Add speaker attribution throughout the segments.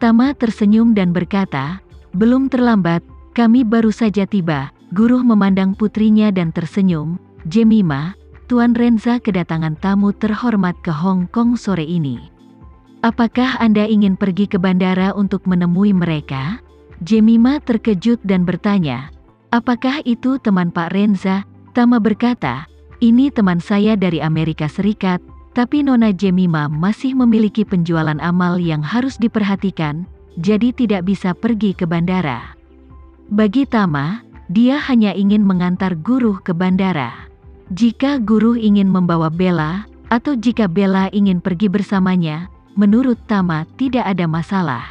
Speaker 1: Tama tersenyum dan berkata, "Belum terlambat, kami baru saja tiba." Guru memandang putrinya dan tersenyum. "Jemima, Tuan Renza kedatangan tamu terhormat ke Hong Kong sore ini. Apakah Anda ingin pergi ke bandara untuk menemui mereka?" Jemima terkejut dan bertanya, "Apakah itu teman Pak Renza?" Tama berkata, "Ini teman saya dari Amerika Serikat, tapi Nona Jemima masih memiliki penjualan amal yang harus diperhatikan, jadi tidak bisa pergi ke bandara." Bagi Tama, dia hanya ingin mengantar guru ke bandara. Jika guru ingin membawa Bella, atau jika Bella ingin pergi bersamanya, menurut Tama tidak ada masalah.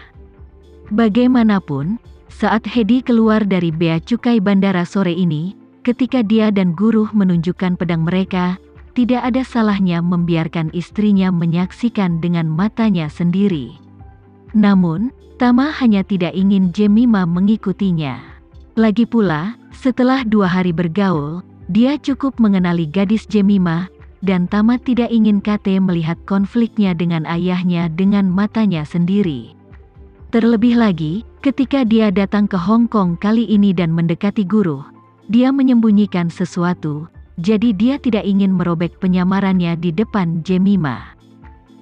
Speaker 1: Bagaimanapun, saat Hedi keluar dari bea cukai bandara sore ini, ketika dia dan guru menunjukkan pedang mereka, tidak ada salahnya membiarkan istrinya menyaksikan dengan matanya sendiri. Namun, Tama hanya tidak ingin Jemima mengikutinya. Lagi pula, setelah 2 hari bergaul, dia cukup mengenali gadis Jemima, dan Tama tidak ingin Kate melihat konfliknya dengan ayahnya dengan matanya sendiri. Terlebih lagi, ketika dia datang ke Hong Kong kali ini dan mendekati guru, dia menyembunyikan sesuatu, jadi dia tidak ingin merobek penyamarannya di depan Jemima.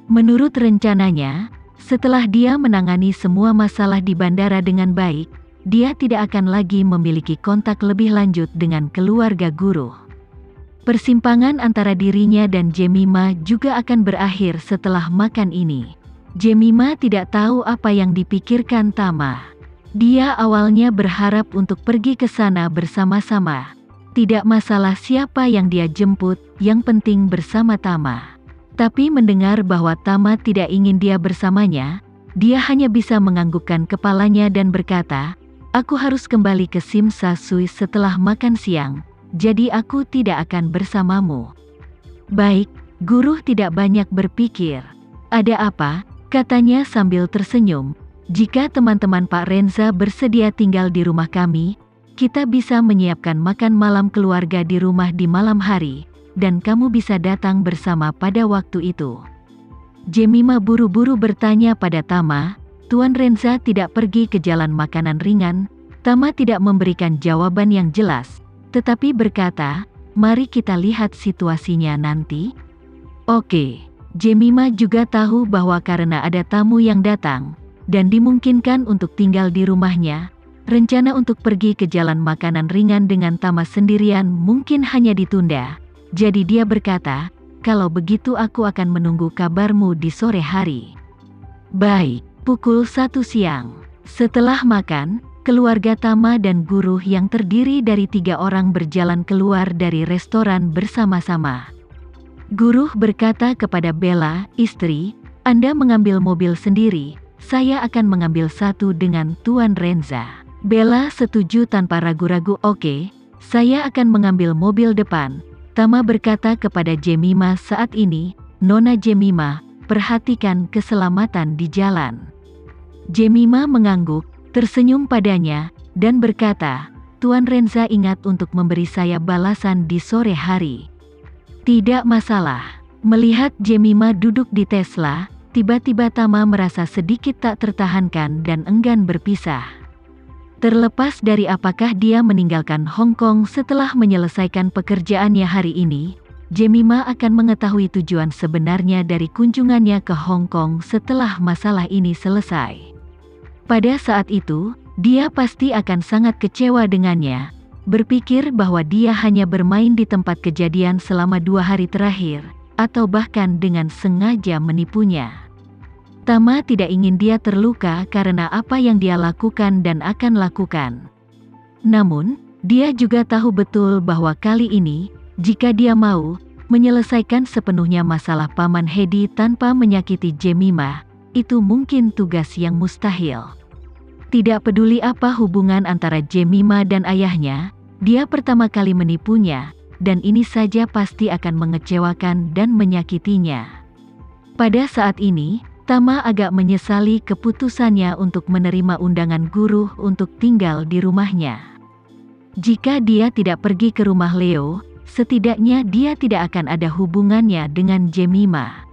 Speaker 1: Menurut rencananya, setelah dia menangani semua masalah di bandara dengan baik, dia tidak akan lagi memiliki kontak lebih lanjut dengan keluarga guru. Persimpangan antara dirinya dan Jemima juga akan berakhir setelah makan ini. Jemima tidak tahu apa yang dipikirkan Tama. Dia awalnya berharap untuk pergi ke sana bersama-sama. Tidak masalah siapa yang dia jemput, yang penting bersama Tama. Tapi mendengar bahwa Tama tidak ingin dia bersamanya, dia hanya bisa menganggukkan kepalanya dan berkata, "Aku harus kembali ke Sim Sa Sui setelah makan siang, jadi aku tidak akan bersamamu." "Baik," guru tidak banyak berpikir. "Ada apa?" katanya sambil tersenyum. "Jika teman-teman Pak Renza bersedia tinggal di rumah kami, kita bisa menyiapkan makan malam keluarga di rumah di malam hari, dan kamu bisa datang bersama pada waktu itu." Jemima buru-buru bertanya pada Tama, "Tuan Renza tidak pergi ke jalan makanan ringan?" Tama tidak memberikan jawaban yang jelas, tetapi berkata, "Mari kita lihat situasinya nanti." Oke. Jemima juga tahu bahwa karena ada tamu yang datang, dan dimungkinkan untuk tinggal di rumahnya, rencana untuk pergi ke jalan makanan ringan dengan Tama sendirian mungkin hanya ditunda. Jadi dia berkata, "Kalau begitu aku akan menunggu kabarmu di sore hari." Baik. Pukul 1 siang. Setelah makan, keluarga Tama dan guru yang terdiri dari 3 orang berjalan keluar dari restoran bersama-sama. Guru berkata kepada Bella, "Istri, Anda mengambil mobil sendiri, saya akan mengambil satu dengan Tuan Renza." Bella setuju tanpa ragu-ragu. "Oke, saya akan mengambil mobil depan." Tama berkata kepada Jemima saat ini, "Nona Jemima, perhatikan keselamatan di jalan." Jemima mengangguk, tersenyum padanya, dan berkata, "Tuan Renza ingat untuk memberi saya balasan di sore hari." "Tidak masalah." Melihat Jemima duduk di Tesla, tiba-tiba Tama merasa sedikit tak tertahankan dan enggan berpisah. Terlepas dari apakah dia meninggalkan Hong Kong setelah menyelesaikan pekerjaannya hari ini, Jemima akan mengetahui tujuan sebenarnya dari kunjungannya ke Hong Kong setelah masalah ini selesai. Pada saat itu, dia pasti akan sangat kecewa dengannya, berpikir bahwa dia hanya bermain di tempat kejadian selama 2 hari terakhir, atau bahkan dengan sengaja menipunya. Tama tidak ingin dia terluka karena apa yang dia lakukan dan akan lakukan. Namun, dia juga tahu betul bahwa kali ini, jika dia mau menyelesaikan sepenuhnya masalah Paman Hedi tanpa menyakiti Jemima, itu mungkin tugas yang mustahil. Tidak peduli apa hubungan antara Jemima dan ayahnya, dia pertama kali menipunya, dan ini saja pasti akan mengecewakan dan menyakitinya. Pada saat ini, Tama agak menyesali keputusannya untuk menerima undangan guru untuk tinggal di rumahnya. Jika dia tidak pergi ke rumah Leo, setidaknya dia tidak akan ada hubungannya dengan Jemima.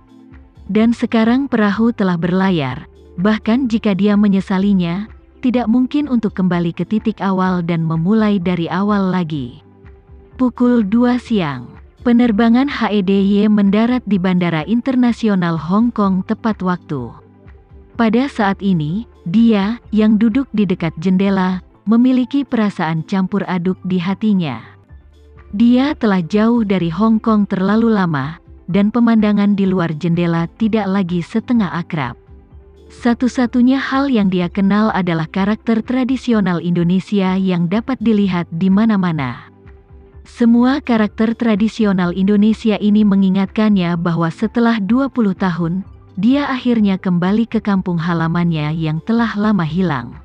Speaker 1: Dan sekarang perahu telah berlayar, Bahkan jika dia menyesalinya, tidak mungkin untuk kembali ke titik awal dan memulai dari awal lagi. Pukul 2 siang, penerbangan HEDY mendarat di Bandara Internasional Hong Kong tepat waktu. Pada saat ini, dia, yang duduk di dekat jendela, memiliki perasaan campur aduk di hatinya. Dia telah jauh dari Hong Kong terlalu lama, dan pemandangan di luar jendela tidak lagi setengah akrab. Satu-satunya hal yang dia kenal adalah karakter tradisional Indonesia yang dapat dilihat di mana-mana. Semua karakter tradisional Indonesia ini mengingatkannya bahwa setelah 20 tahun, dia akhirnya kembali ke kampung halamannya yang telah lama hilang.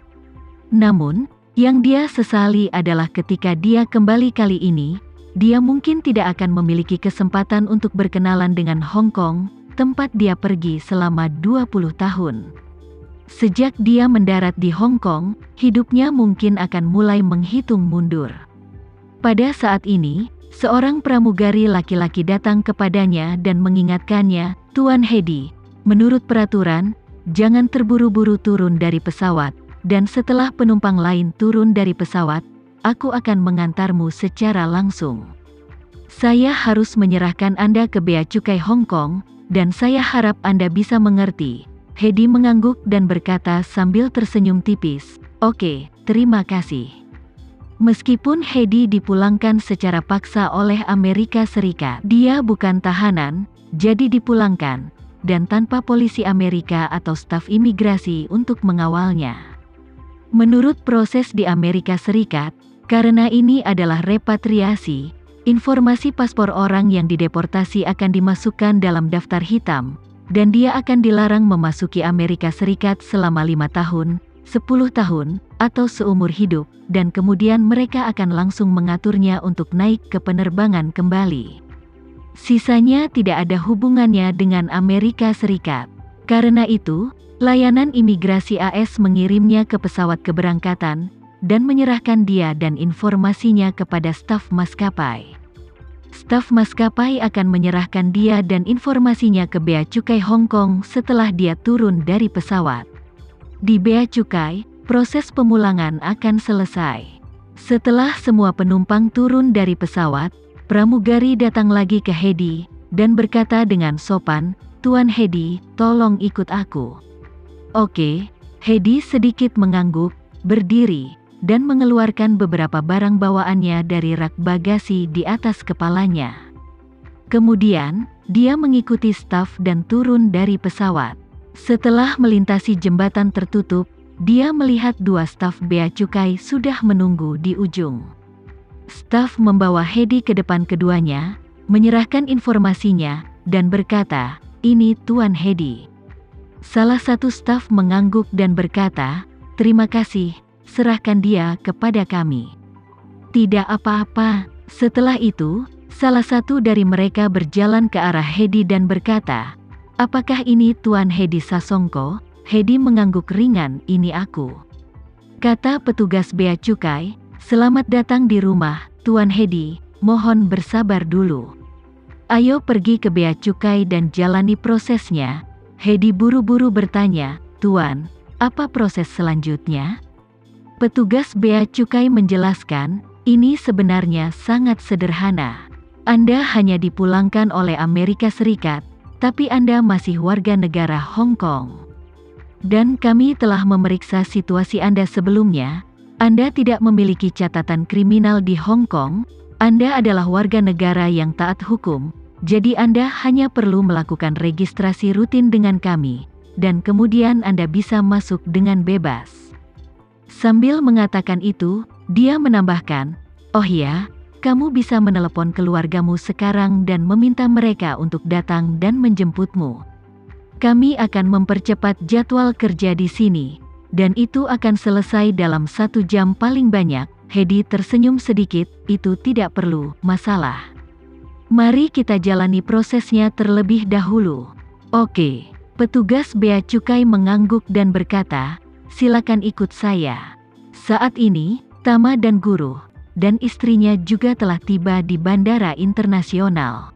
Speaker 1: Namun, yang dia sesali adalah ketika dia kembali kali ini, dia mungkin tidak akan memiliki kesempatan untuk berkenalan dengan Hong Kong, tempat dia pergi selama 20 tahun. Sejak dia mendarat di Hong Kong, hidupnya mungkin akan mulai menghitung mundur. Pada saat ini, seorang pramugari laki-laki datang kepadanya dan mengingatkannya, "Tuan Hedy, menurut peraturan, jangan terburu-buru turun dari pesawat, dan setelah penumpang lain turun dari pesawat, aku akan mengantarmu secara langsung. Saya harus menyerahkan Anda ke Bea Cukai Hong Kong, dan saya harap Anda bisa mengerti." Hedy mengangguk dan berkata sambil tersenyum tipis, "Oke, terima kasih." Meskipun Hedy dipulangkan secara paksa oleh Amerika Serikat, dia bukan tahanan, jadi dipulangkan, dan tanpa polisi Amerika atau staf imigrasi untuk mengawalnya. Menurut proses di Amerika Serikat, karena ini adalah repatriasi, informasi paspor orang yang dideportasi akan dimasukkan dalam daftar hitam, dan dia akan dilarang memasuki Amerika Serikat selama 5 tahun, 10 tahun, atau seumur hidup, dan kemudian mereka akan langsung mengaturnya untuk naik ke penerbangan kembali. Sisanya tidak ada hubungannya dengan Amerika Serikat. Karena itu, layanan imigrasi AS mengirimnya ke pesawat keberangkatan, dan menyerahkan dia dan informasinya kepada staf maskapai. Staf maskapai akan menyerahkan dia dan informasinya ke Bea Cukai Hong Kong setelah dia turun dari pesawat. Di Bea Cukai, proses pemulangan akan selesai. Setelah semua penumpang turun dari pesawat, pramugari datang lagi ke Hedy, dan berkata dengan sopan, "Tuan Hedy, tolong ikut aku." "Oke." Hedy sedikit mengangguk, berdiri, dan mengeluarkan beberapa barang bawaannya dari rak bagasi di atas kepalanya. Kemudian, dia mengikuti staf dan turun dari pesawat. Setelah melintasi jembatan tertutup, dia melihat 2 staf Bea Cukai sudah menunggu di ujung. Staf membawa Hedy ke depan keduanya, menyerahkan informasinya, dan berkata, "Ini Tuan Hedy." Salah satu staf mengangguk dan berkata, "Terima kasih, serahkan dia kepada kami." "Tidak apa-apa." Setelah itu, salah satu dari mereka berjalan ke arah Hedy dan berkata, "Apakah ini Tuan Hedy Sasongko?" Hedy mengangguk ringan, "Ini aku." Kata petugas Bea Cukai, "Selamat datang di rumah, Tuan Hedy, mohon bersabar dulu. Ayo pergi ke Bea Cukai dan jalani prosesnya." Hedy buru-buru bertanya, "Tuan, apa proses selanjutnya?" Petugas Bea Cukai menjelaskan, "Ini sebenarnya sangat sederhana. Anda hanya dipulangkan oleh Amerika Serikat, tapi Anda masih warga negara Hong Kong. Dan kami telah memeriksa situasi Anda sebelumnya. Anda tidak memiliki catatan kriminal di Hong Kong, Anda adalah warga negara yang taat hukum, jadi Anda hanya perlu melakukan registrasi rutin dengan kami, dan kemudian Anda bisa masuk dengan bebas." Sambil mengatakan itu, dia menambahkan, "Oh ya, kamu bisa menelepon keluargamu sekarang dan meminta mereka untuk datang dan menjemputmu. Kami akan mempercepat jadwal kerja di sini, dan itu akan selesai dalam 1 jam paling banyak." Hedy tersenyum sedikit, "Itu tidak perlu masalah. Mari kita jalani prosesnya terlebih dahulu." "Oke." Petugas Bea Cukai mengangguk dan berkata, "Silakan ikut saya." Saat ini, Tama dan Guru, dan istrinya juga telah tiba di Bandara Internasional.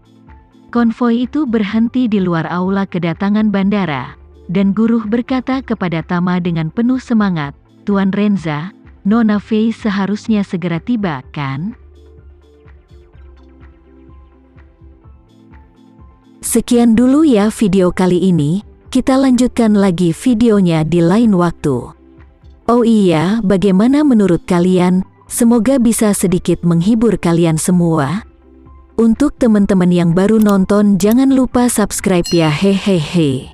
Speaker 1: Konvoi itu berhenti di luar aula kedatangan bandara, dan Guru berkata kepada Tama dengan penuh semangat, "Tuan Renza, Nona Fei seharusnya segera tiba, kan?" Sekian dulu ya video kali ini, kita lanjutkan lagi videonya di lain waktu. Oh iya, bagaimana menurut kalian? Semoga bisa sedikit menghibur kalian semua. Untuk teman-teman yang baru nonton, jangan lupa subscribe ya, hehehe.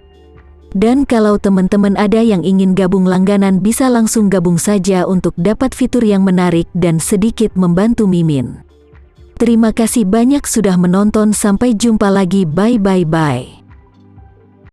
Speaker 1: Dan kalau teman-teman ada yang ingin gabung langganan, bisa langsung gabung saja untuk dapat fitur yang menarik dan sedikit membantu Mimin. Terima kasih banyak sudah menonton, sampai jumpa lagi, bye.